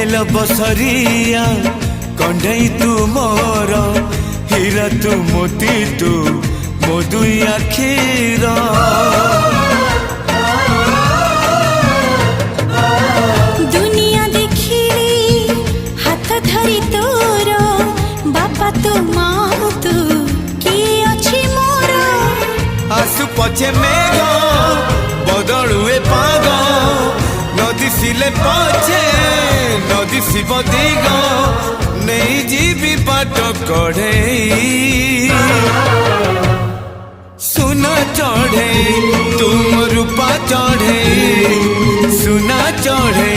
दिल बसरिया कंढई तू मोर हीरा तू मोती तू मो दुई आखिर दुनिया देखिली हाथ धरी तोर बापा तू माँ तू किए अच्छी मोर आसु पछे मेघ बदलुए पाग नदी सिले पछे नदी शिव दिग नहीं जीवी बाट कढ़े सुना चढ़े तुम रूपा चढ़े सुना चढ़े